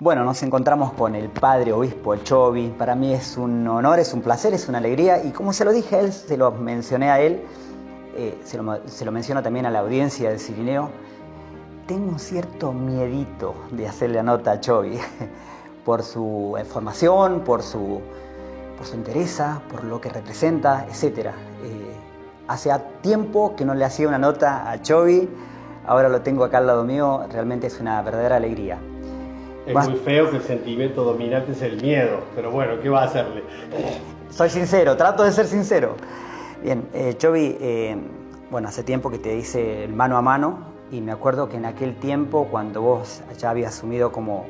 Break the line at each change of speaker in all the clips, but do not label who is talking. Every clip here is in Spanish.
Bueno, nos encontramos con el padre obispo Chovi. Para mí es un honor, es un placer, es una alegría. Y como se lo dije a él, se lo mencioné a él, se lo menciono también a la audiencia del Cirineo, tengo un cierto miedito de hacerle la nota a Chovi por su formación, por su interés, por lo que representa, etc. Hace tiempo que no le hacía una nota a Chovi, ahora lo tengo acá al lado mío, realmente es una verdadera alegría.
Es muy feo que el sentimiento dominante es el miedo, pero bueno, ¿qué va a hacerle?
Soy sincero, trato de ser sincero. Bien, Chovi, bueno, hace tiempo que te hice el mano a mano y me acuerdo que en aquel tiempo, cuando vos ya habías asumido como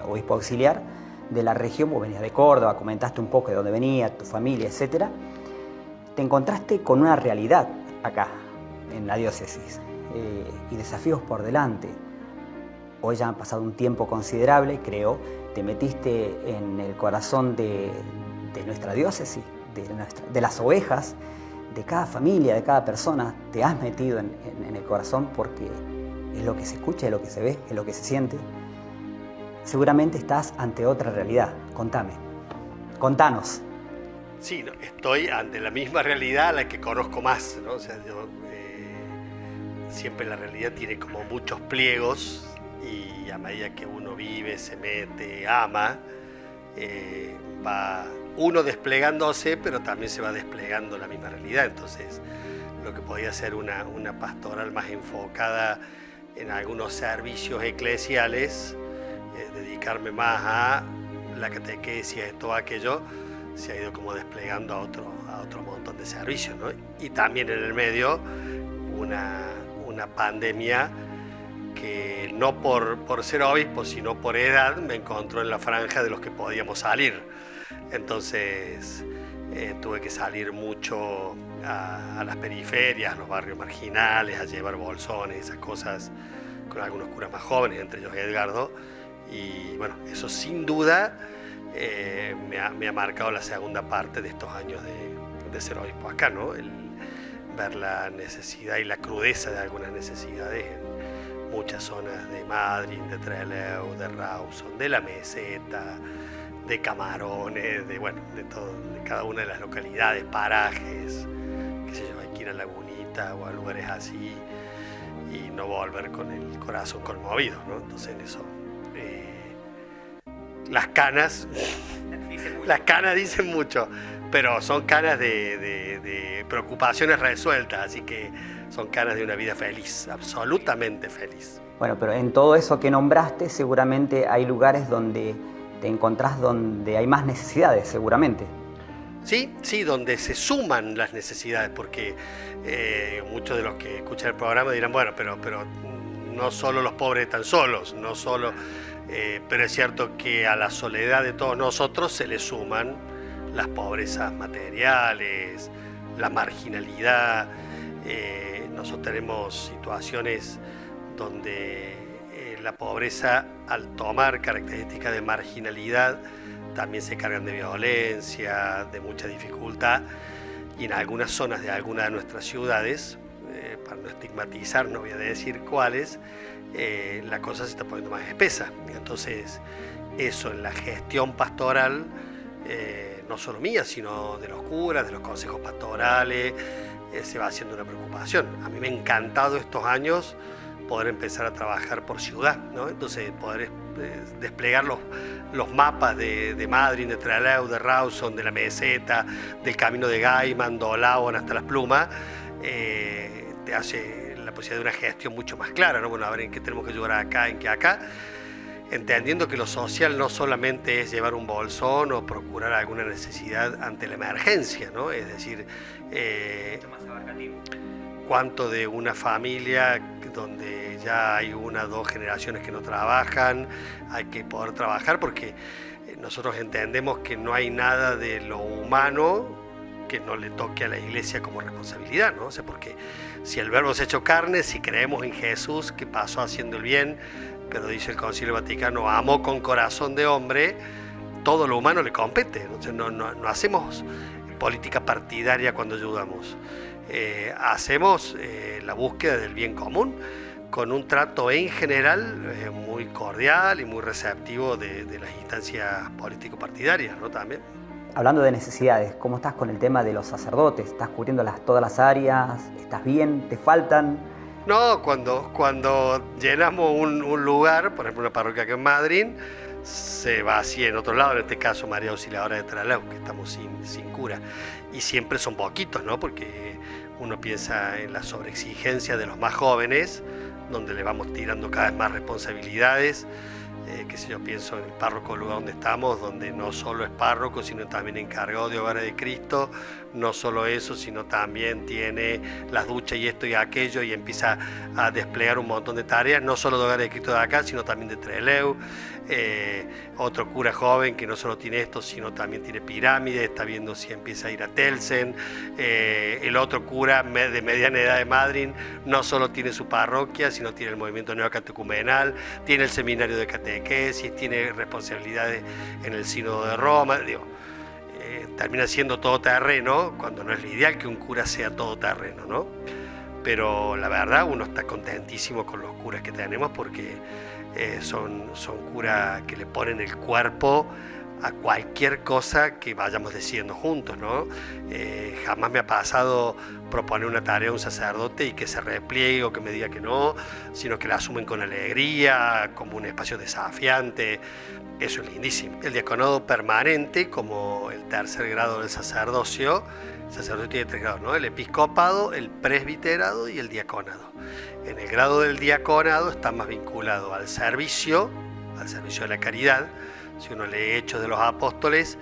obispo auxiliar de la región, vos venías de Córdoba, comentaste un poco de dónde venía, tu familia, etc. Te encontraste con una realidad acá, en la diócesis, y desafíos por delante. Hoy ya ha pasado un tiempo considerable, creo, te metiste en el corazón de nuestra diócesis, de las ovejas, de cada familia, de cada persona, te has metido en el corazón porque es lo que se escucha, es lo que se ve, es lo que se siente. Seguramente estás ante otra realidad. Contame, contanos.
Sí, no, estoy ante la misma realidad a la que conozco más, ¿no? O sea, yo siempre la realidad tiene como muchos pliegos y a medida que uno vive, se mete, ama, va uno desplegándose, pero también se va desplegando la misma realidad. Entonces, lo que podía ser una pastoral más enfocada en algunos servicios eclesiales, dedicarme más a la catequesis, todo aquello, se ha ido como desplegando a otro montón de servicios, ¿no? Y también en el medio una pandemia que no por ser obispo, sino por edad, me encontró en la franja de los que podíamos salir. Entonces tuve que salir mucho a las periferias, a los barrios marginales, a llevar bolsones, esas cosas, con algunos curas más jóvenes, entre ellos Edgardo. Y bueno, eso sin duda me ha marcado la segunda parte de estos años de ser obispo acá, ¿no? El ver la necesidad y la crudeza de algunas necesidades en muchas zonas de Madrid, de Trelew, de Rawson, de la Meseta, de Camarones, de todo, de cada una de las localidades, parajes, qué sé yo, hay que ir a Lagunita o a lugares así y no volver con el corazón conmovido, ¿no? Entonces en eso las canas dicen mucho, pero son canas de preocupaciones resueltas, así que son canas de una vida feliz, absolutamente feliz.
Bueno, pero en todo eso que nombraste, seguramente hay lugares donde te encontrás donde hay más necesidades, seguramente.
Sí, donde se suman las necesidades, porque muchos de los que escuchan el programa dirán, bueno, pero no solo los pobres están solos, no solo, pero es cierto que a la soledad de todos nosotros se le suman las pobrezas materiales, la marginalidad. Nosotros tenemos situaciones donde la pobreza, al tomar características de marginalidad, también se cargan de violencia, de mucha dificultad, y en algunas zonas de algunas de nuestras ciudades, para no estigmatizar, no voy a decir cuáles, la cosa se está poniendo más espesa. Entonces, eso en la gestión pastoral, no solo mía, sino de los curas, de los consejos pastorales, se va haciendo una preocupación. A mí me ha encantado estos años poder empezar a trabajar por ciudad, ¿no? Entonces poder desplegar los mapas de Madrid, de Trelew, de Rawson, de la Meseta, del camino de Gaiman, de Olawon hasta Las Plumas, te hace la posibilidad de una gestión mucho más clara, ¿no? Bueno, a ver en qué tenemos que ayudar acá, en qué acá, entendiendo que lo social no solamente es llevar un bolsón o procurar alguna necesidad ante la emergencia, ¿no? Es decir, cuánto de una familia donde ya hay 1 o 2 generaciones que no trabajan, hay que poder trabajar porque nosotros entendemos que no hay nada de lo humano que no le toque a la Iglesia como responsabilidad, ¿no? O sea, porque si el Verbo se ha hecho carne, si creemos en Jesús que pasó haciendo el bien, pero dice el Concilio Vaticano, amó con corazón de hombre, todo lo humano le compete. O sea, no hacemos política partidaria cuando ayudamos. Hacemos la búsqueda del bien común, con un trato en general muy cordial y muy receptivo de las instancias político-partidarias, ¿no? También.
Hablando de necesidades, ¿cómo estás con el tema de los sacerdotes? ¿Estás cubriendo todas las áreas? ¿Estás bien? ¿Te faltan?
No, cuando llenamos un lugar, por ejemplo una parroquia aquí en Madrid, se vacía en otro lado, en este caso María Auxiliadora de Trelew, que estamos sin cura. Y siempre son poquitos, ¿no? Porque uno piensa en la sobreexigencia de los más jóvenes, donde le vamos tirando cada vez más responsabilidades. Que si yo pienso en el párroco, el lugar donde estamos, donde no solo es párroco, sino también encargado de Hogares de Cristo, no solo eso, sino también tiene las duchas y esto y aquello, y empieza a desplegar un montón de tareas, no solo de Hogares de Cristo de acá, sino también de Trelew. Otro cura joven que no solo tiene esto, sino también tiene Pirámide, está viendo si empieza a ir a Telsen. El otro cura de mediana edad de Madrid no solo tiene su parroquia, sino tiene el movimiento neocatecumenal, tiene el seminario de catequesis, tiene responsabilidades en el sínodo de Roma. Termina siendo todoterreno, cuando no es lo ideal que un cura sea todoterreno, ¿no? Pero la verdad uno está contentísimo con los curas que tenemos, porque son curas que le ponen el cuerpo a cualquier cosa que vayamos decidiendo juntos, ¿no? Jamás me ha pasado proponer una tarea a un sacerdote y que se repliegue o que me diga que no, sino que la asumen con alegría, como un espacio desafiante. Eso es lindísimo. El diaconado permanente, como el tercer grado del sacerdocio, el sacerdocio tiene 3 grados, ¿no? El episcopado, el presbiterado y el diaconado. En el grado del diaconado está más vinculado al servicio de la caridad. Si uno lee Hechos de los Apóstoles,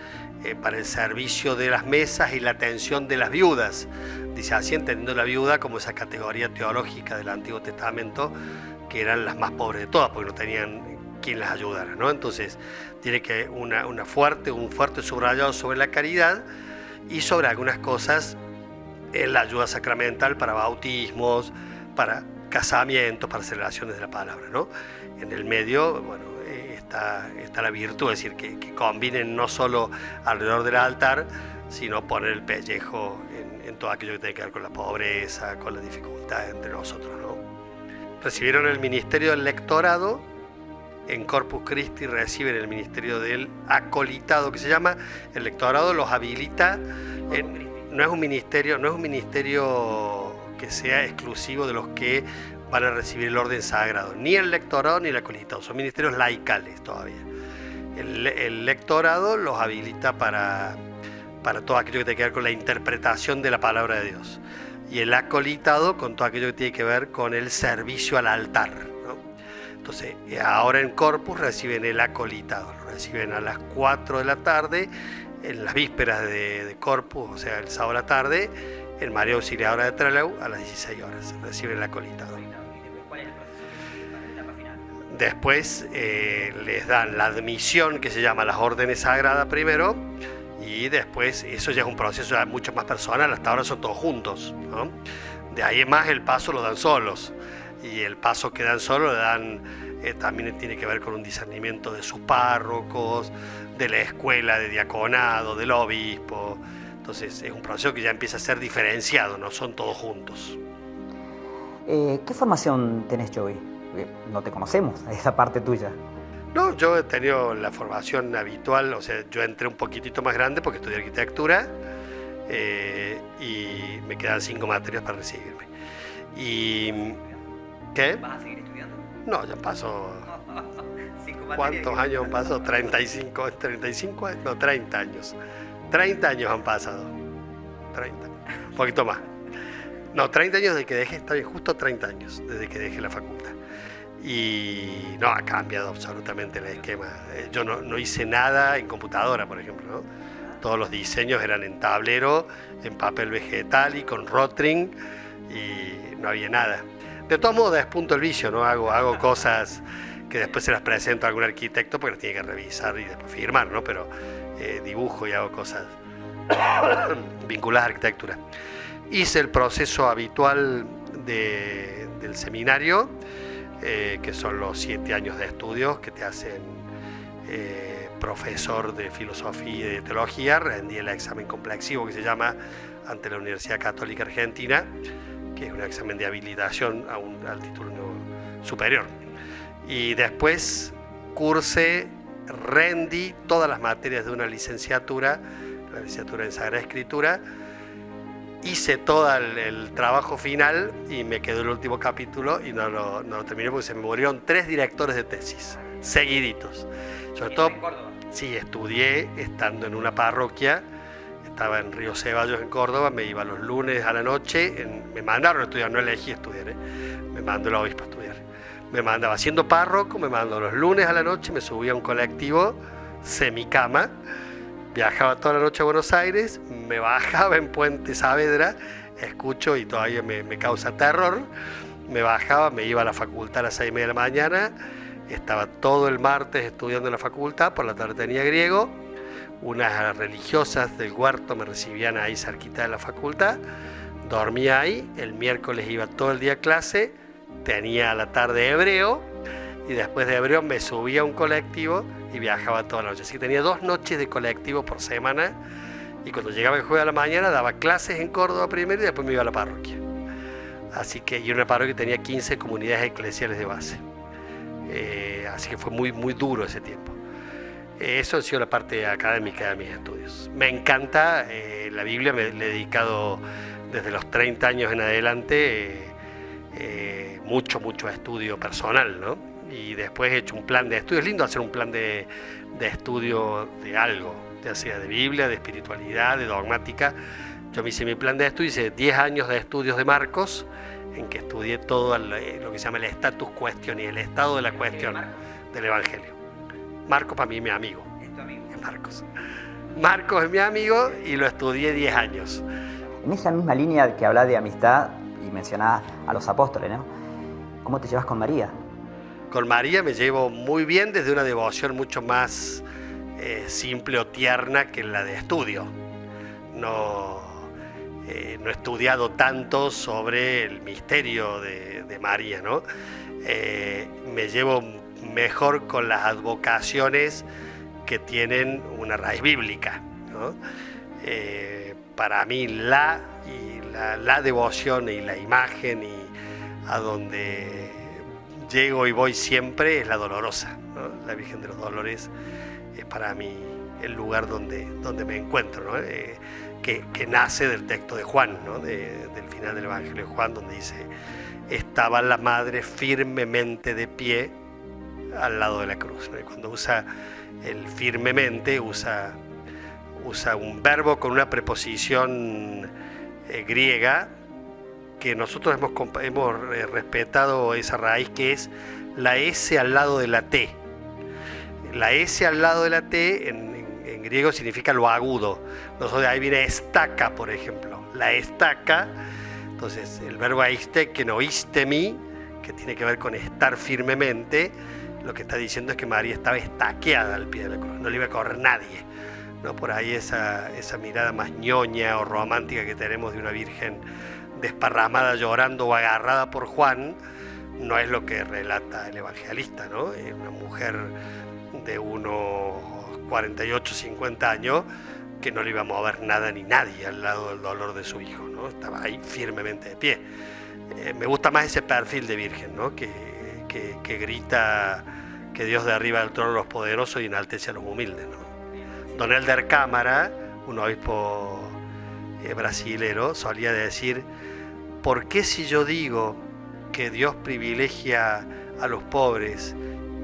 para el servicio de las mesas y la atención de las viudas. Dice así, entendiendo la viuda como esa categoría teológica del Antiguo Testamento, que eran las más pobres de todas, porque no tenían quien las ayudara, ¿no? Entonces tiene que un fuerte subrayado sobre la caridad y sobre algunas cosas en la ayuda sacramental para bautismos, para casamientos, para celebraciones de la palabra, ¿no? En el medio, bueno, está la virtud, es decir, que combinen no solo alrededor del altar, sino poner el pellejo en todo aquello que tiene que ver con la pobreza, con la dificultad entre nosotros, ¿no? Recibieron el ministerio del lectorado. En Corpus Christi reciben el ministerio del acolitado, que se llama. El lectorado los habilita. No es un ministerio que sea exclusivo de los que van a recibir el orden sagrado, ni el lectorado ni el acolitado, son ministerios laicales todavía. El lectorado los habilita para todo aquello que tiene que ver con la interpretación de la palabra de Dios, y el acolitado con todo aquello que tiene que ver con el servicio al altar, ¿no? Entonces, ahora en Corpus reciben el acolitado, lo reciben a las 4 de la tarde, en las vísperas de Corpus, o sea, el sábado a la tarde, en María Auxiliadora de Trelew a las 16 horas, reciben el acolitado. Después les dan la admisión, que se llama las órdenes sagradas primero, y después eso ya es un proceso ya mucho más personal. Hasta ahora son todos juntos, ¿no? De ahí en más el paso lo dan solos, y el paso que dan solos le dan también tiene que ver con un discernimiento de sus párrocos, de la escuela de diaconado, del obispo. Entonces es un proceso que ya empieza a ser diferenciado, no son todos juntos.
¿Qué formación tenés, Joey? No te conocemos, esa parte tuya.
No, yo he tenido la formación habitual, o sea, yo entré un poquitito más grande porque estudié arquitectura y me quedan 5 materias para recibirme. Y ¿qué?
¿Vas a seguir estudiando?
No, ya pasó. ¿Cuántos años han pasado? 35, no, 30 años. 30 años han pasado. 30, un poquito más. No, 30 años desde que dejé, está bien, justo 30 años desde que dejé la facultad. Y no, ha cambiado absolutamente el esquema. Yo no hice nada en computadora, por ejemplo, ¿no? Todos los diseños eran en tablero, en papel vegetal y con Rotring, y no había nada. De todos modos, despunto el vicio, ¿no? Hago cosas que después se las presento a algún arquitecto porque las tiene que revisar y después firmar, ¿no? Pero dibujo y hago cosas vinculadas a arquitectura. Hice el proceso habitual del seminario, que son los 7 años de estudios que te hacen profesor de filosofía y de teología. Rendí el examen complexivo que se llama ante la Universidad Católica Argentina, que es un examen de habilitación al título superior. Y después rendí todas las materias de una licenciatura, la licenciatura en Sagrada Escritura. Hice todo el trabajo final y me quedó el último capítulo y no lo terminé porque se me murieron 3 directores de tesis, seguiditos. Sobre todo,
¿En Córdoba?
Sí, estudié estando en una parroquia, estaba en Río Ceballos, en Córdoba, me iba los lunes a la noche, me mandaron a estudiar, no elegí estudiar, me mandó el obispo a estudiar. Me mandaba siendo párroco, me mandó los lunes a la noche, me subía a un colectivo, semicama, viajaba toda la noche a Buenos Aires, me bajaba en Puente Saavedra, escucho y todavía me causa terror, me bajaba, me iba a la facultad a las 6:30 de la mañana, estaba todo el martes estudiando en la facultad, por la tarde tenía griego, unas religiosas del huerto me recibían ahí cerquita de la facultad, dormía ahí, el miércoles iba todo el día a clase, tenía a la tarde hebreo, y después de hebreo me subía a un colectivo y viajaba toda la noche. Así que tenía 2 noches de colectivo por semana, y cuando llegaba el jueves a la mañana daba clases en Córdoba primero y después me iba a la parroquia. Así que, y una parroquia tenía 15 comunidades eclesiales de base. Así que fue muy, muy duro ese tiempo. Eso ha sido la parte académica de mis estudios. Me encanta la Biblia, le he dedicado desde los 30 años en adelante mucho estudio personal, ¿no? Y después he hecho un plan de estudio. Es lindo hacer un plan de estudio de algo, ya sea de Biblia, de espiritualidad, de dogmática. Yo me hice mi plan de estudio, hice 10 años de estudios de Marcos, en que estudié todo lo que se llama el status question y el estado de la cuestión del Evangelio. Marcos para mí es mi amigo.
¿Es tu amigo?
Es Marcos. Marcos es mi amigo y lo estudié 10 años.
En esa misma línea que hablás de amistad y mencionás a los apóstoles, ¿no? ¿Cómo te llevas con María?
Con María me llevo muy bien desde una devoción mucho más simple o tierna que la de estudio. No he estudiado tanto sobre el misterio de María, ¿no? Me llevo mejor con las advocaciones que tienen una raíz bíblica, ¿no? Para mí la devoción y la imagen y a donde llego y voy siempre es la Dolorosa, ¿no? La Virgen de los Dolores es para mí el lugar donde me encuentro, ¿no? Que nace del texto de Juan, ¿no? Del final del Evangelio de Juan, donde dice: estaba la madre firmemente de pie al lado de la cruz, ¿no? Y cuando usa el firmemente, usa un verbo con una preposición griega, que nosotros hemos respetado esa raíz, que es la S al lado de la T. La S al lado de la T en griego significa lo agudo. Nosotros de ahí viene estaca, por ejemplo. La estaca, entonces el verbo aiste, que no oíste mí, que tiene que ver con estar firmemente, lo que está diciendo es que María estaba estaqueada al pie de la cruz, no le iba a correr nadie, ¿no? Por ahí esa mirada más ñoña o romántica que tenemos de una virgen desparramada llorando o agarrada por Juan, no es lo que relata el evangelista, ¿no? Una mujer de unos 48, 50 años que no le iba a mover nada ni nadie al lado del dolor de su hijo, ¿no? Estaba ahí firmemente de pie. Me gusta más ese perfil de virgen, ¿no? Que grita que Dios de arriba del trono a los poderosos y enaltece a los humildes, ¿no? Don Elder Cámara, un obispo brasilero, solía decir: ¿por qué si yo digo que Dios privilegia a los pobres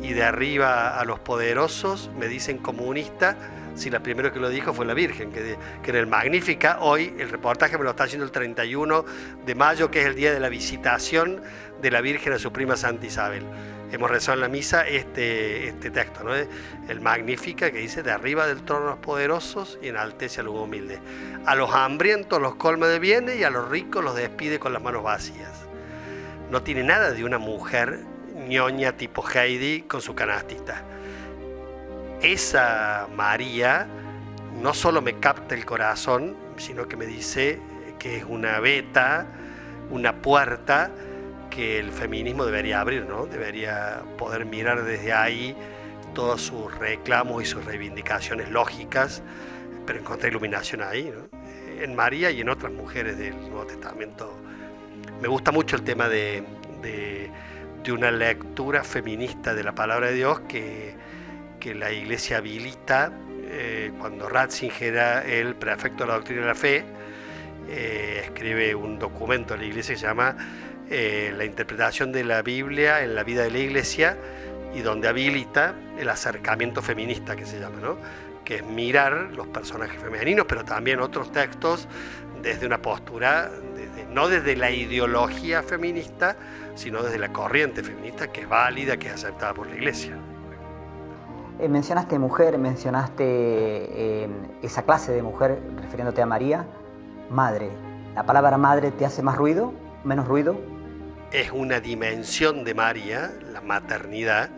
y de arriba a los poderosos, me dicen comunista, si la primera que lo dijo fue la Virgen? Que en el Magnífica, hoy el reportaje me lo está haciendo el 31 de mayo, que es el día de la visitación de la Virgen a su prima Santa Isabel. Hemos rezado en la misa este texto, ¿no? El Magnífica, que dice: de arriba del trono a los poderosos y enaltece a los humildes. A los hambrientos los colma de bienes y a los ricos los despide con las manos vacías. No tiene nada de una mujer ñoña tipo Heidi con su canastita. Esa María no solo me capta el corazón, sino que me dice que es una veta, una puerta que el feminismo debería abrir, ¿no? Debería poder mirar desde ahí todos sus reclamos y sus reivindicaciones lógicas, pero encontré iluminación ahí, ¿no? En María y en otras mujeres del Nuevo Testamento. Me gusta mucho el tema de de una lectura feminista de la palabra de Dios que la Iglesia habilita cuando Ratzinger era el prefecto de la doctrina de la fe. Escribe un documento de la Iglesia que se llama La interpretación de la Biblia en la vida de la Iglesia, y donde habilita el acercamiento feminista, que se llama, ¿no? Que es mirar los personajes femeninos, pero también otros textos desde una postura, no desde la ideología feminista, sino desde la corriente feminista, que es válida, que es aceptada por la Iglesia.
Mencionaste mujer, mencionaste esa clase de mujer refiriéndote a María, madre. ¿La palabra madre te hace más ruido, menos ruido?
Es una dimensión de María, la maternidad,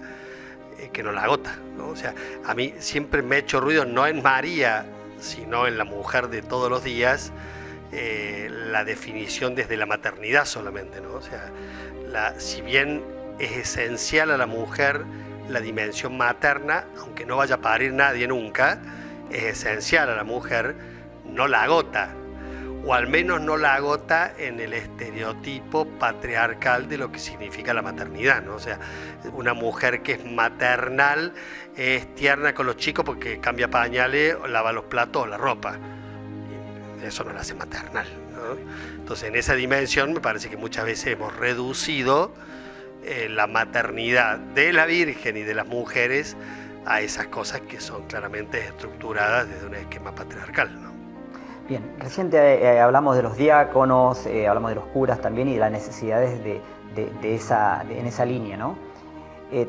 que no la agota, ¿no? O sea, a mí siempre me ha hecho ruido, no en María, sino en la mujer de todos los días, la definición desde la maternidad solamente, ¿no? O sea, si bien es esencial a la mujer la dimensión materna, aunque no vaya a parir nadie nunca, es esencial a la mujer, no la agota, o al menos no la agota en el estereotipo patriarcal de lo que significa la maternidad, ¿no? O sea, una mujer que es maternal es tierna con los chicos porque cambia pañales, lava los platos o la ropa. Eso no la hace maternal, ¿no? Entonces, en esa dimensión me parece que muchas veces hemos reducido la maternidad de la Virgen y de las mujeres a esas cosas que son claramente estructuradas desde un esquema patriarcal, ¿no?
Bien, recién hablamos de los diáconos, hablamos de los curas también y de las necesidades en esa línea, ¿no?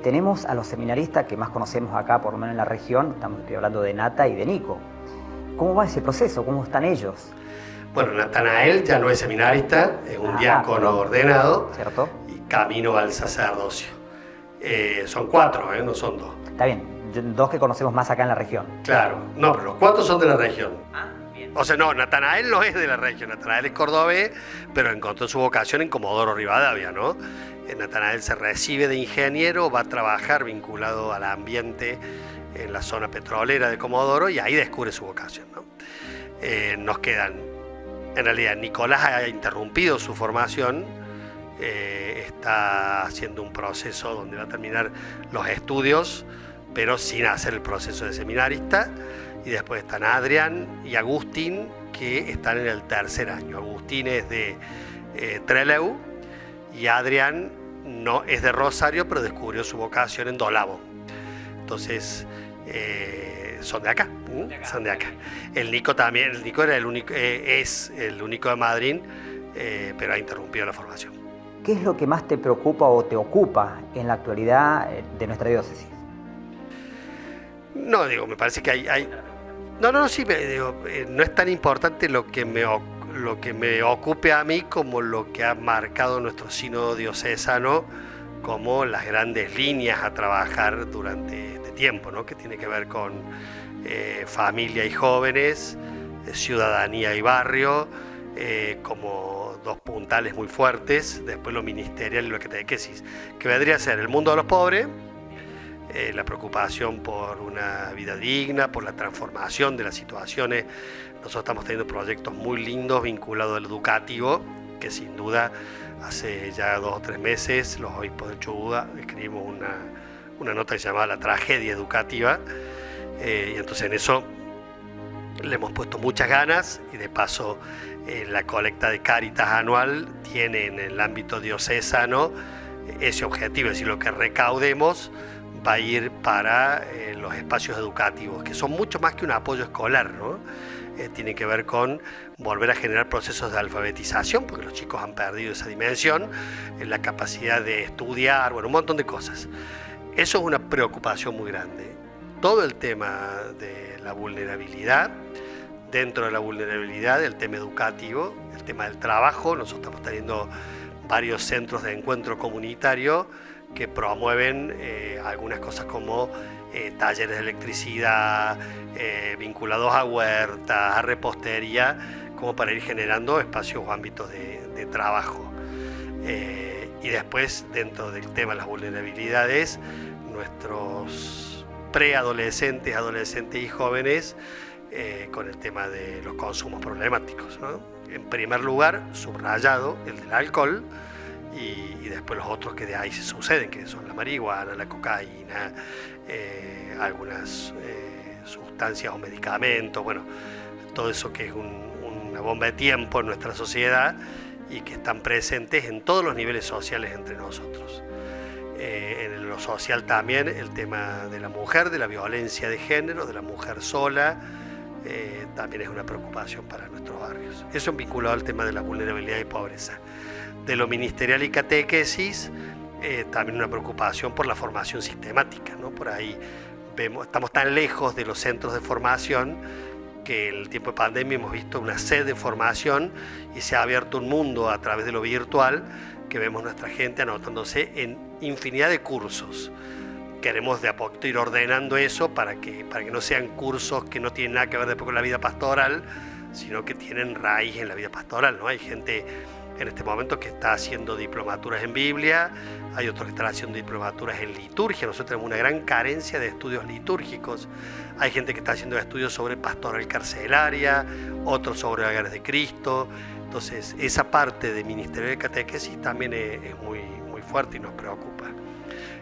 Tenemos a los seminaristas que más conocemos acá, por lo menos en la región, estoy hablando de Nata y de Nico. ¿Cómo va ese proceso? ¿Cómo están ellos?
Bueno, Natanael ya no es seminarista, es un diácono ordenado,
¿cierto? Y
camino al sacerdocio. Son 4, no son 2.
Está bien, 2 que conocemos más acá en la región.
Claro, no, pero los 4 son de la región.
Bien.
O sea, no, Natanael no es de la región, Natanael es cordobés, pero encontró su vocación en Comodoro Rivadavia, ¿no? Natanael se recibe de ingeniero, va a trabajar vinculado al ambiente en la zona petrolera de Comodoro y ahí descubre su vocación, ¿no? Nos quedan, en realidad, Nicolás ha interrumpido su formación, está haciendo un proceso donde va a terminar los estudios, pero sin hacer el proceso de seminarista. Y después están Adrián y Agustín, que están en el tercer año. Agustín es de Trelew y Adrián no es de Rosario, pero descubrió su vocación en Dolabo. Entonces, son de acá, son de acá. El Nico también, el Nico era es el único de Madrid, pero ha interrumpido la formación.
¿Qué es lo que más te preocupa o te ocupa en la actualidad de nuestra diócesis?
No, digo, me parece que hay... No, sí, digo, no es tan importante lo que me ocupe a mí como lo que ha marcado nuestro sínodo diocesano como las grandes líneas a trabajar durante este tiempo, ¿no? Que tiene que ver con familia y jóvenes, ciudadanía y barrio, como 2 puntales muy fuertes, después lo ministerial y lo catequesis, que vendría a ser el mundo de los pobres, la preocupación por una vida digna, por la transformación de las situaciones. Nosotros estamos teniendo proyectos muy lindos vinculados al educativo, que sin duda hace ya 2 o 3 meses los obispos de Chubut escribimos una nota que se llamaba La tragedia educativa, y entonces en eso le hemos puesto muchas ganas, y de paso la colecta de Cáritas anual tiene en el ámbito diocesano ese objetivo, es decir, lo que recaudemos va a ir para los espacios educativos, que son mucho más que un apoyo escolar, ¿no? Tiene que ver con volver a generar procesos de alfabetización, porque los chicos han perdido esa dimensión, la capacidad de estudiar, bueno, un montón de cosas. Eso es una preocupación muy grande. Todo el tema de la vulnerabilidad, dentro de la vulnerabilidad, el tema educativo, el tema del trabajo. Nosotros estamos teniendo varios centros de encuentro comunitario que promueven algunas cosas como talleres de electricidad, vinculados a huertas, a repostería, como para ir generando espacios o ámbitos de trabajo. Y después, dentro del tema de las vulnerabilidades, nuestros preadolescentes, adolescentes y jóvenes, con el tema de los consumos problemáticos, ¿no? En primer lugar, subrayado el del alcohol, y después los otros que de ahí se suceden, que son la marihuana, la cocaína, algunas sustancias o medicamentos, bueno, todo eso que es una bomba de tiempo en nuestra sociedad y que están presentes en todos los niveles sociales entre nosotros. En lo social también el tema de la mujer, de la violencia de género, de la mujer sola, también es una preocupación para nuestros barrios. Eso es vinculado al tema de la vulnerabilidad y pobreza. De lo ministerial y catequesis, también una preocupación por la formación sistemática, ¿no? Por ahí estamos tan lejos de los centros de formación que en el tiempo de pandemia hemos visto una sed de formación y se ha abierto un mundo a través de lo virtual que vemos nuestra gente anotándose en infinidad de cursos. Queremos de a poquito ir ordenando eso para que no sean cursos que no tienen nada que ver después con la vida pastoral, sino que tienen raíz en la vida pastoral, ¿no? Hay gente en este momento que está haciendo diplomaturas en Biblia, hay otros que están haciendo diplomaturas en liturgia. Nosotros tenemos una gran carencia de estudios litúrgicos. Hay gente que está haciendo estudios sobre pastoral carcelaria, otros sobre hogares de Cristo. Entonces, esa parte de ministerio de catequesis también es muy, muy fuerte y nos preocupa.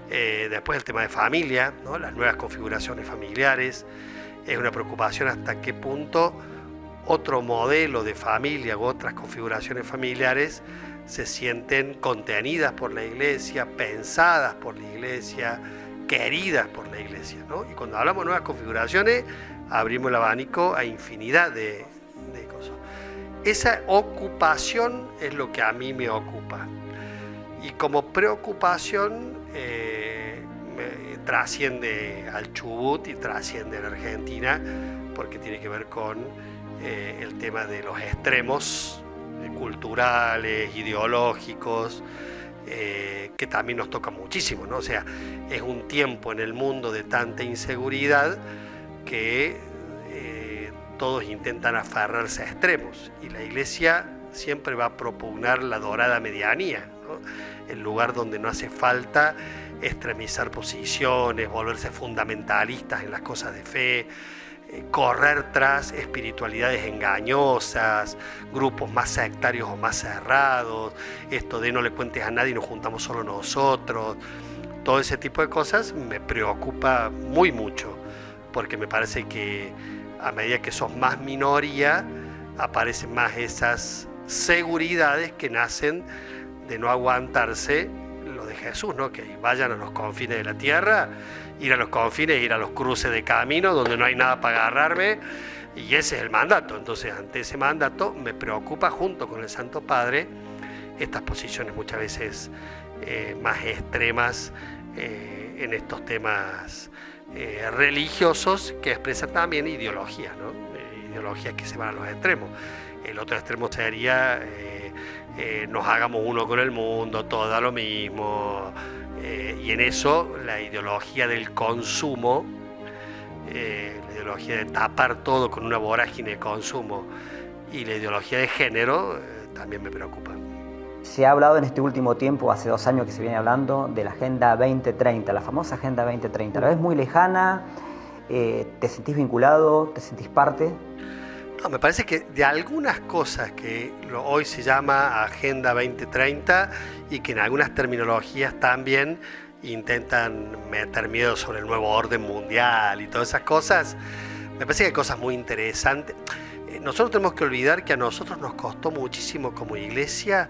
Después el tema de familia, ¿no? Las nuevas configuraciones familiares, es una preocupación hasta qué punto otro modelo de familia u otras configuraciones familiares se sienten contenidas por la Iglesia, pensadas por la Iglesia, queridas por la Iglesia, ¿no? Y cuando hablamos de nuevas configuraciones, abrimos el abanico a infinidad de cosas. Esa ocupación es lo que a mí me ocupa. Y como preocupación trasciende al Chubut y trasciende a la Argentina, porque tiene que ver con el tema de los extremos culturales, ideológicos, que también nos toca muchísimo, ¿no? O sea, es un tiempo en el mundo de tanta inseguridad que todos intentan aferrarse a extremos, y la Iglesia siempre va a propugnar la dorada medianía, ¿no? El lugar donde no hace falta extremizar posiciones, volverse fundamentalistas en las cosas de fe, correr tras espiritualidades engañosas, grupos más sectarios o más cerrados, esto de no le cuentes a nadie y nos juntamos solo nosotros. Todo ese tipo de cosas me preocupa muy mucho, porque me parece que a medida que sos más minoría, aparecen más esas seguridades que nacen de no aguantarse lo de Jesús, ¿no? Que vayan a los confines de la tierra, ir a los confines, ir a los cruces de camino donde no hay nada para agarrarme, y ese es el mandato. Entonces, ante ese mandato me preocupa, junto con el Santo Padre, estas posiciones muchas veces más extremas en estos temas religiosos, que expresan también ideologías, ¿no? Ideologías que se van a los extremos. El otro extremo sería nos hagamos uno con el mundo, todo da lo mismo, y en eso la ideología del consumo, la ideología de tapar todo con una vorágine de consumo, y la ideología de género también me preocupa.
Se ha hablado en este último tiempo, hace 2 años que se viene hablando, de la Agenda 2030, la famosa Agenda 2030. ¿La ves muy lejana? ¿Te sentís vinculado? ¿Te sentís parte?
No, me parece que de algunas cosas que hoy se llama Agenda 2030 y que en algunas terminologías también intentan meter miedo sobre el nuevo orden mundial y todas esas cosas, me parece que hay cosas muy interesantes. Nosotros tenemos que olvidar que a nosotros nos costó muchísimo como Iglesia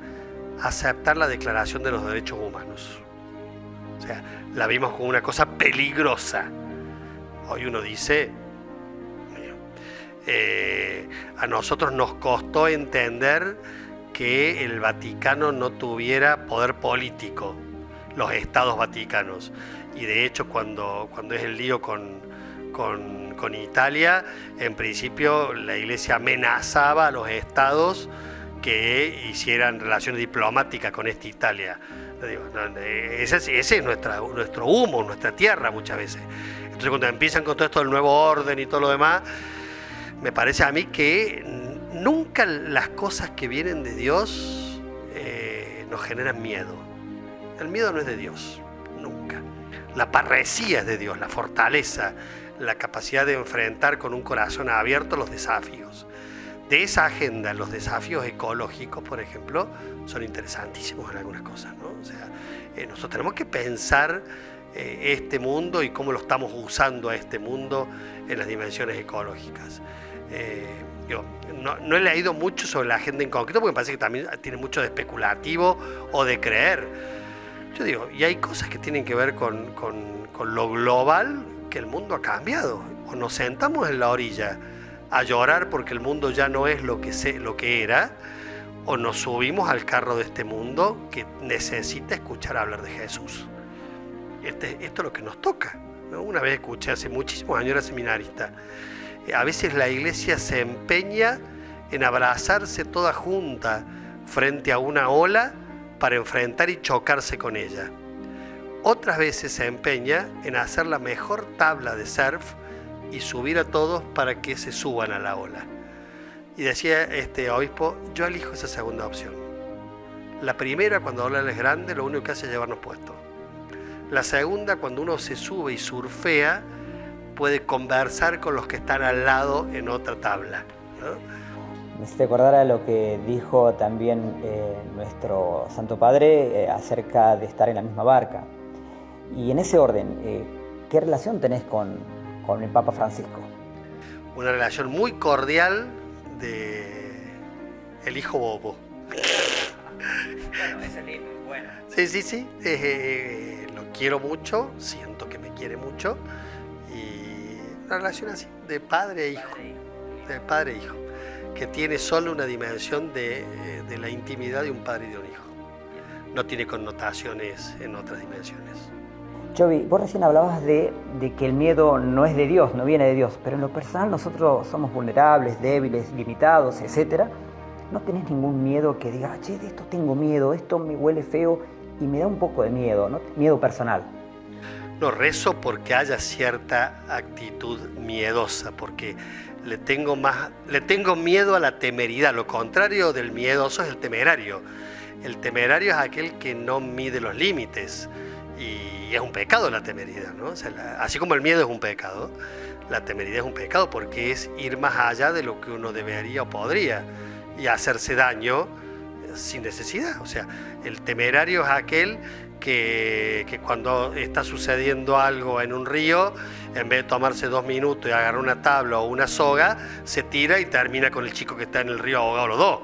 aceptar la Declaración de los Derechos Humanos. O sea, la vimos como una cosa peligrosa. Hoy uno dice... a nosotros nos costó entender que el Vaticano no tuviera poder político, los estados vaticanos, y de hecho cuando es el lío con Italia, en principio la Iglesia amenazaba a los estados que hicieran relaciones diplomáticas con esta Italia. Ese es nuestro humo, nuestra tierra muchas veces. Entonces cuando empiezan con todo esto del nuevo orden y todo lo demás, me parece a mí que nunca las cosas que vienen de Dios nos generan miedo. El miedo no es de Dios, nunca. La parresía es de Dios, la fortaleza, la capacidad de enfrentar con un corazón abierto los desafíos. de esa agenda, los desafíos ecológicos, por ejemplo, son interesantísimos en algunas cosas, ¿no? O sea, nosotros tenemos que pensar este mundo y cómo lo estamos usando a este mundo en las dimensiones ecológicas. Yo no he leído mucho sobre la agenda en concreto porque me parece que también tiene mucho de especulativo o de creer. Yo digo, y hay cosas que tienen que ver con lo global, que el mundo ha cambiado. O nos sentamos en la orilla a llorar porque el mundo ya no es lo que era, o nos subimos al carro de este mundo que necesita escuchar hablar de Jesús. Esto es lo que nos toca, ¿no? Una vez escuché, hace muchísimos años, era seminarista, a veces la iglesia se empeña en abrazarse toda junta frente a una ola para enfrentar y chocarse con ella. Otras veces se empeña en hacer la mejor tabla de surf y subir a todos para que se suban a la ola. Y decía este obispo, yo elijo esa segunda opción. La primera, cuando la ola es grande, lo único que hace es llevarnos puestos. La segunda, cuando uno se sube y surfea, puede conversar con los que están al lado en otra tabla, ¿no?
Me hiciste acordar a lo que dijo también nuestro Santo Padre acerca de estar en la misma barca. Y en ese orden, ¿qué relación tenés con el Papa Francisco?
Una relación muy cordial de el hijo bobo.
Bueno, esa es lindo, bueno.
Sí. Lo quiero mucho, siento que me quiere mucho. Y una relación así, de padre e hijo. De padre e hijo. Que tiene solo una dimensión de la intimidad de un padre y de un hijo. No tiene connotaciones en otras dimensiones.
Chovi, vos recién hablabas de que el miedo no es de Dios, no viene de Dios, pero en lo personal nosotros somos vulnerables, débiles, limitados, etc. ¿No tenés ningún miedo que digas, che, de esto tengo miedo, esto me huele feo y me da un poco de miedo, ¿no? Miedo personal.
No, rezo porque haya cierta actitud miedosa, porque le tengo miedo a la temeridad. Lo contrario del miedoso es el temerario. El temerario es aquel que no mide los límites. Y es un pecado la temeridad, ¿no? O sea, así como el miedo es un pecado, la temeridad es un pecado porque es ir más allá de lo que uno debería o podría y hacerse daño sin necesidad. O sea, el temerario es aquel que cuando está sucediendo algo en un río, en vez de tomarse 2 minutos y agarrar una tabla o una soga, se tira y termina con el chico que está en el río ahogado los dos.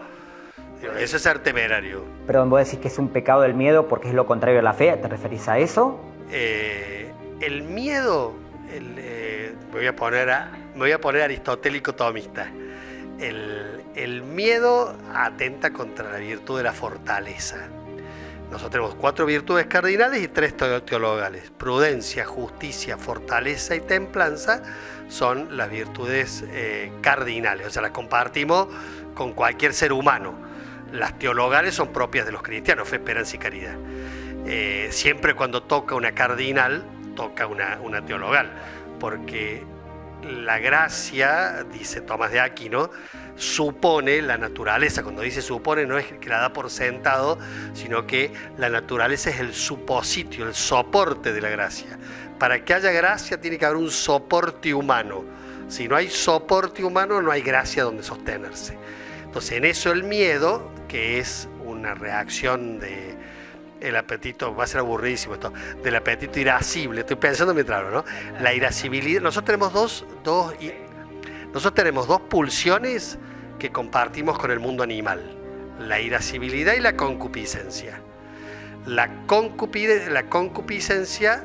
Eso es ser temerario.
Perdón, vos decís que es un pecado del miedo porque es lo contrario a la fe, ¿te referís a eso?
El miedo, me voy a poner aristotélico tomista. El miedo atenta contra la virtud de la fortaleza. Nosotros tenemos 4 virtudes cardinales y 3 teologales. Prudencia, justicia, fortaleza y templanza son las virtudes cardinales. O sea, las compartimos con cualquier ser humano. Las teologales son propias de los cristianos, fe, esperanza y caridad. Siempre cuando toca una cardinal, toca una teologal, porque la gracia, dice Tomás de Aquino, supone la naturaleza. Cuando dice supone, no es que la da por sentado, sino que la naturaleza es el supositio, el soporte de la gracia. Para que haya gracia tiene que haber un soporte humano. Si no hay soporte humano, no hay gracia donde sostenerse. Entonces, en eso el miedo, que es una reacción del apetito, va a ser aburridísimo esto, del apetito irascible, estoy pensando mientras hablo, ¿no? La irascibilidad, nosotros tenemos dos pulsiones que compartimos con el mundo animal, la irascibilidad y la concupiscencia. La concupiscencia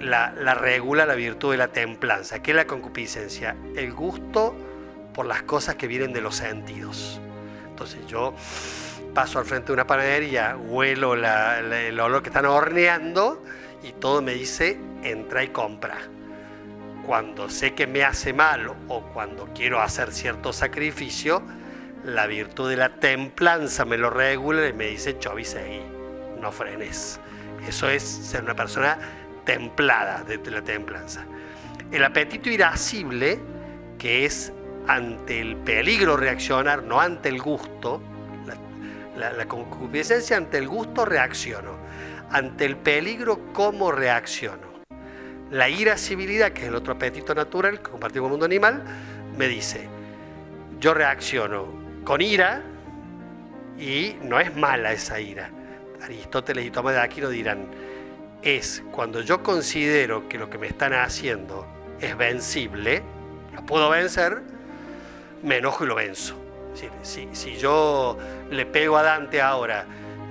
la regula la virtud de la templanza. ¿Qué es la concupiscencia? El gusto por las cosas que vienen de los sentidos. Entonces yo paso al frente de una panadería, huelo el olor que están horneando y todo me dice, entra y compra. Cuando sé que me hace mal o cuando quiero hacer cierto sacrificio, la virtud de la templanza me lo regula y me dice, Chovi, seguí, no frenes. Eso es ser una persona templada, de la templanza. El apetito irascible, que es ante el peligro reaccionar, no ante el gusto. La concupiscencia, ante el gusto reacciono, ante el peligro, ¿cómo reacciono? La irascibilidad, que es el otro apetito natural que compartimos con el mundo animal, me dice, yo reacciono con ira y no es mala esa ira. Aristóteles y Tomás de Aquino dirán, es cuando yo considero que lo que me están haciendo es vencible, lo puedo vencer, me enojo y lo venzo. Es decir, si yo le pego a Dante ahora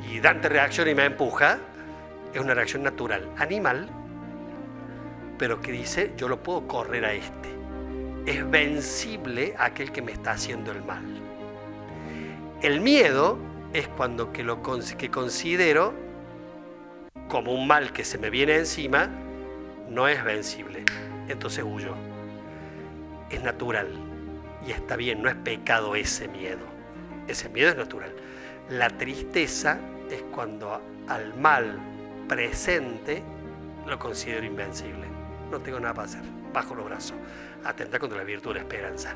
y Dante reacciona y me empuja, es una reacción natural, animal, pero que dice, yo lo puedo correr a este. Es vencible aquel que me está haciendo el mal. El miedo es cuando que considero como un mal que se me viene encima, no es vencible, entonces huyo. Es natural y está bien, no es pecado ese miedo es natural. La tristeza es cuando al mal presente lo considero invencible, no tengo nada para hacer, bajo los brazos, atentar contra la virtud de la esperanza.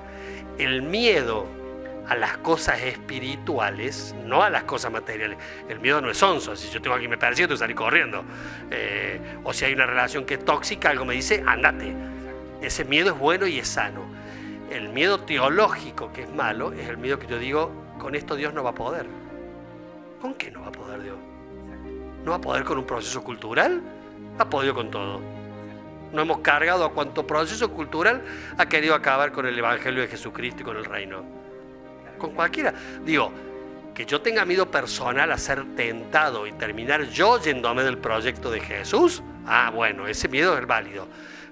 El miedo a las cosas espirituales, no a las cosas materiales. El miedo no es onzo. Si yo tengo a alguien que me persigue, tengo que salir corriendo. O si hay una relación que es tóxica, algo me dice, andate. Ese miedo es bueno y es sano. El miedo teológico, que es malo, es el miedo que yo digo, con esto Dios no va a poder. ¿Con qué no va a poder Dios? ¿No va a poder con un proceso cultural? Ha podido con todo. No hemos cargado a cuanto proceso cultural ha querido acabar con el Evangelio de Jesucristo y con el reino. Con cualquiera. Digo, que yo tenga miedo personal a ser tentado y terminar yo yéndome del proyecto de Jesús, bueno, ese miedo es válido.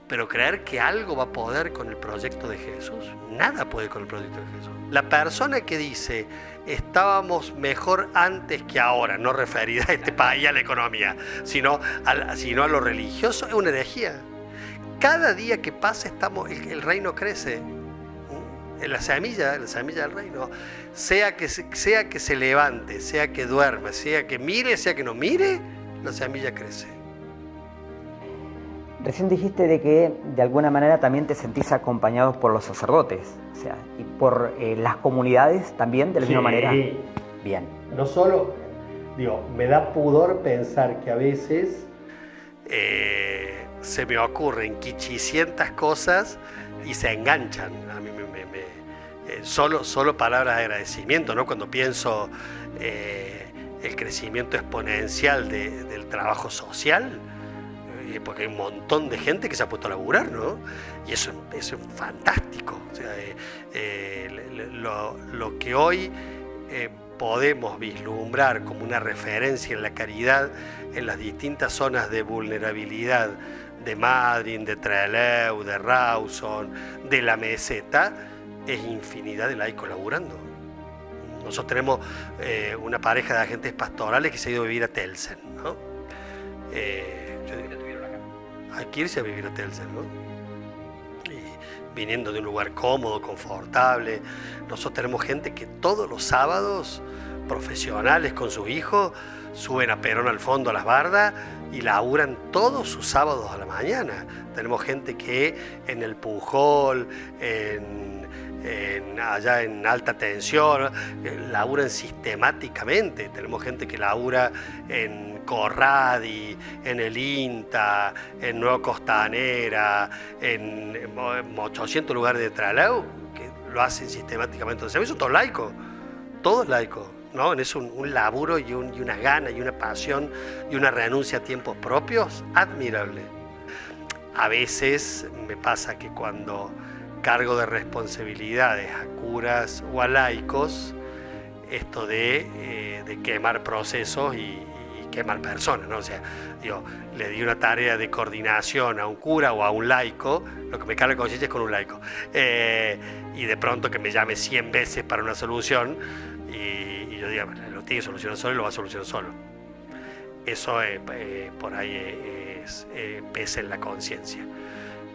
Pero creer que algo va a poder con el proyecto de Jesús, nada puede con el proyecto de Jesús. La persona que dice, estábamos mejor antes que ahora, no referida a este país, a la economía, sino a lo religioso, es una herejía. Cada día que pasa el reino crece. La semilla del reino, sea que se levante, sea que duerma, sea que mire, sea que no mire, la semilla crece.
Recién dijiste de que de alguna manera también te sentís acompañado por los sacerdotes, o sea, y por las comunidades también de la misma manera. Bien.
No solo, me da pudor pensar que a veces se me ocurren quichicientas cosas y se enganchan. A mí solo palabras de agradecimiento, ¿no? Cuando pienso el crecimiento exponencial del trabajo social, porque hay un montón de gente que se ha puesto a laburar, ¿no? Y eso es fantástico. O sea, lo que hoy podemos vislumbrar como una referencia en la caridad en las distintas zonas de vulnerabilidad de Madryn, de Trelew, de Rawson, de la Meseta, es infinidad de laicos laburando. Nosotros tenemos una pareja de agentes pastorales que se ha ido a vivir a Telsen, ¿no? Hay que irse a vivir a Telsen, ¿no? Y viniendo de un lugar cómodo, confortable. Nosotros tenemos gente que todos los sábados, profesionales con sus hijos, suben a Perón al fondo a las bardas y laburan todos sus sábados a la mañana. Tenemos gente que en el Pujol, allá en alta tensión, laburan sistemáticamente. Tenemos gente que labura en Corradi, en el INTA, en Nueva Costanera, en 800 lugares de Trelew, que lo hacen sistemáticamente. Entonces, eso todo laico, todos laicos, ¿no? Es un laburo y una gana y una pasión y una renuncia a tiempos propios admirable. A veces me pasa que cuando cargo de responsabilidades a curas o a laicos, esto de quemar procesos y quemar personas, ¿no? O sea, le di una tarea de coordinación a un cura o a un laico, lo que me carga la conciencia es con un laico, y de pronto que me llame 100 veces para una solución y yo diga, lo tiene que solucionar solo y lo va a solucionar solo. Eso por ahí pesa en la conciencia.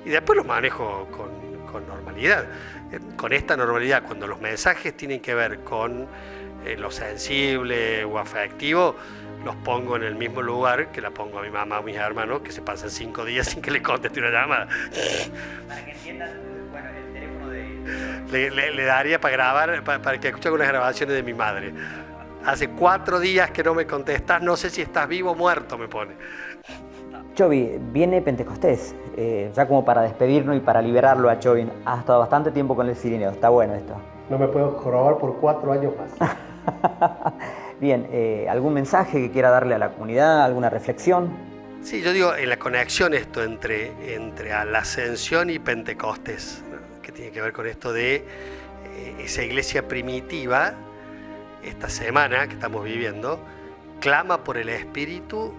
Y después lo manejo con normalidad. Con esta normalidad, cuando los mensajes tienen que ver con lo sensible o afectivo, los pongo en el mismo lugar que la pongo a mi mamá o a mis hermanos, que se pasan 5 días sin que le conteste una llamada.
Para que entiendan, bueno, el teléfono
le daría para grabar, para que escuche algunas grabaciones de mi madre. Hace 4 días que no me contestas, no sé si estás vivo o muerto, me pone.
Chovi, viene Pentecostés, ya como para despedirnos y para liberarlo a Chovi. Ha estado bastante tiempo con el Cirineo, está bueno esto.
no me puedo jorobar por 4 años más.
Bien, ¿algún mensaje que quiera darle a la comunidad? ¿Alguna reflexión?
Sí, yo digo, en la conexión esto entre a la Ascensión y Pentecostés, ¿no? Que tiene que ver con esto de esa iglesia primitiva, esta semana que estamos viviendo, clama por el Espíritu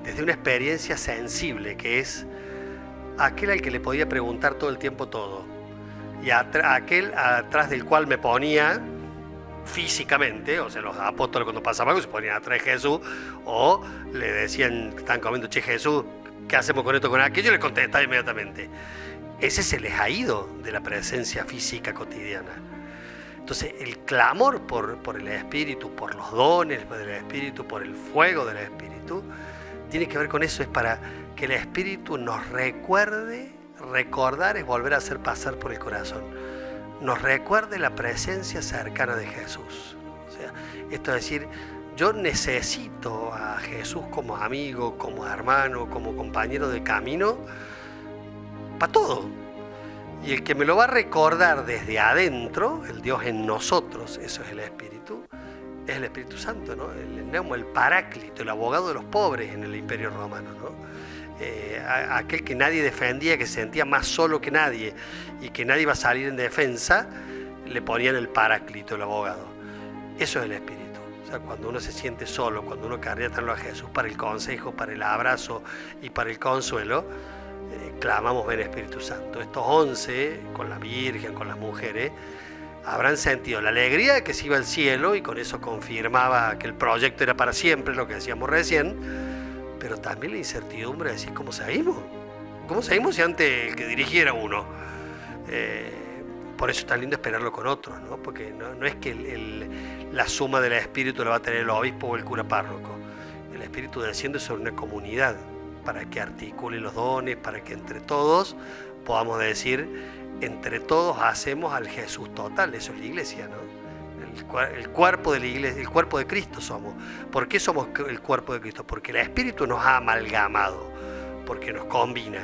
desde una experiencia sensible, que es aquel al que le podía preguntar todo el tiempo todo, y aquel atrás del cual me ponía físicamente, o sea, los apóstoles cuando pasaban algo se ponían atrás de Jesús, o le decían que estaban comiendo, che Jesús, ¿qué hacemos con esto, con aquello? Y le contestaba inmediatamente. Ese se les ha ido de la presencia física cotidiana. Entonces, el clamor por el Espíritu, por los dones del Espíritu, por el fuego del Espíritu, tiene que ver con eso, es para que el Espíritu nos recuerde. Recordar es volver a hacer pasar por el corazón. Nos recuerde la presencia cercana de Jesús. O sea, esto es decir, yo necesito a Jesús como amigo, como hermano, como compañero de camino, para todo. Y el que me lo va a recordar desde adentro, el Dios en nosotros, eso es el Espíritu Santo, ¿no? El Paráclito, el abogado de los pobres en el Imperio Romano, ¿no? Aquel que nadie defendía, que se sentía más solo que nadie y que nadie iba a salir en defensa, le ponían el Paráclito, el abogado. Eso es el Espíritu. O sea, cuando uno se siente solo, cuando uno querría tenerlo a Jesús para el consejo, para el abrazo y para el consuelo, clamamos ven Espíritu Santo. Estos 11, con la Virgen, con las mujeres, habrán sentido la alegría de que se iba al cielo, y con eso confirmaba que el proyecto era para siempre, lo que decíamos recién, pero también la incertidumbre de decir, ¿cómo seguimos? ¿Cómo seguimos si antes el que dirigiera uno? Por eso es tan lindo esperarlo con otros, ¿no? Porque no es que la suma del Espíritu la va a tener el obispo o el cura párroco. El Espíritu desciende sobre una comunidad para que articule los dones, para que entre todos podamos decir, entre todos hacemos al Jesús total. Eso es la iglesia, ¿no? El cuerpo de la iglesia, el cuerpo de Cristo somos. ¿Por qué somos el cuerpo de Cristo? Porque el Espíritu nos ha amalgamado, porque nos combina.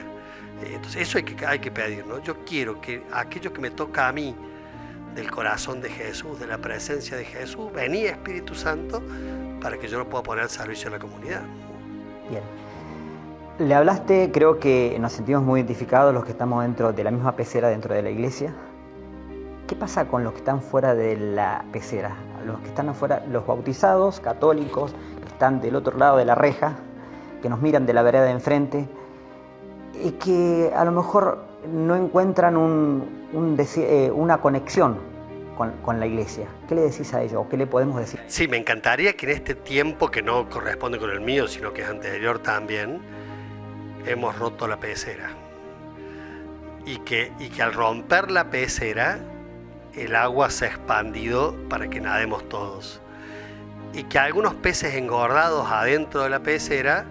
Entonces eso hay que pedir, ¿no? Yo quiero que aquello que me toca a mí, del corazón de Jesús, de la presencia de Jesús, vení Espíritu Santo, para que yo lo pueda poner al servicio de la comunidad.
Bien. Le hablaste, creo que nos sentimos muy identificados los que estamos dentro de la misma pecera dentro de la iglesia. ¿Qué pasa con los que están fuera de la pecera? Los que están afuera, los bautizados, católicos, que están del otro lado de la reja, que nos miran de la vereda de enfrente, y que a lo mejor no encuentran una conexión con la iglesia. ¿Qué le decís a ellos? ¿O qué le podemos decir?
Sí, me encantaría que en este tiempo, que no corresponde con el mío, sino que es anterior también, hemos roto la pecera. Y que al romper la pecera, el agua se ha expandido para que nademos todos. Y que algunos peces engordados adentro de la pecera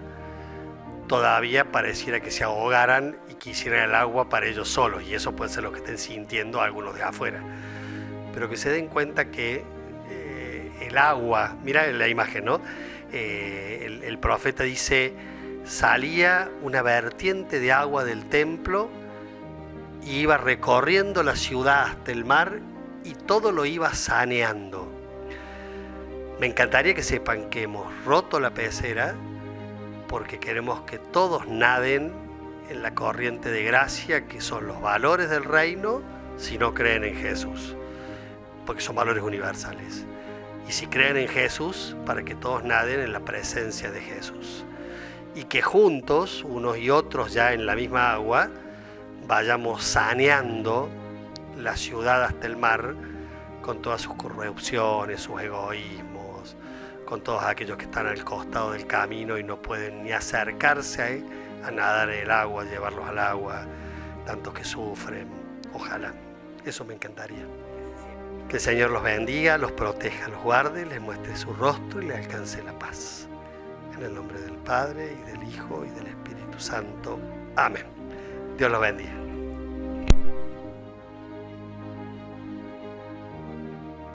todavía pareciera que se ahogaran y quisieran el agua para ellos solos. Y eso puede ser lo que estén sintiendo algunos de afuera. Pero que se den cuenta que el agua, mira la imagen, ¿no? El profeta dice, salía una vertiente de agua del templo y iba recorriendo la ciudad hasta el mar y todo lo iba saneando. Me encantaría que sepan que hemos roto la pecera porque queremos que todos naden en la corriente de gracia que son los valores del reino si no creen en Jesús, porque son valores universales. Y si creen en Jesús, para que todos naden en la presencia de Jesús. Y que juntos, unos y otros ya en la misma agua, vayamos saneando la ciudad hasta el mar con todas sus corrupciones, sus egoísmos, con todos aquellos que están al costado del camino y no pueden ni acercarse a nadar en el agua, llevarlos al agua, tantos que sufren. Ojalá, eso me encantaría. Que el Señor los bendiga, los proteja, los guarde, les muestre su rostro y les alcance la paz. En el nombre del Padre, y del Hijo, y del Espíritu Santo. Amén. Dios los bendiga.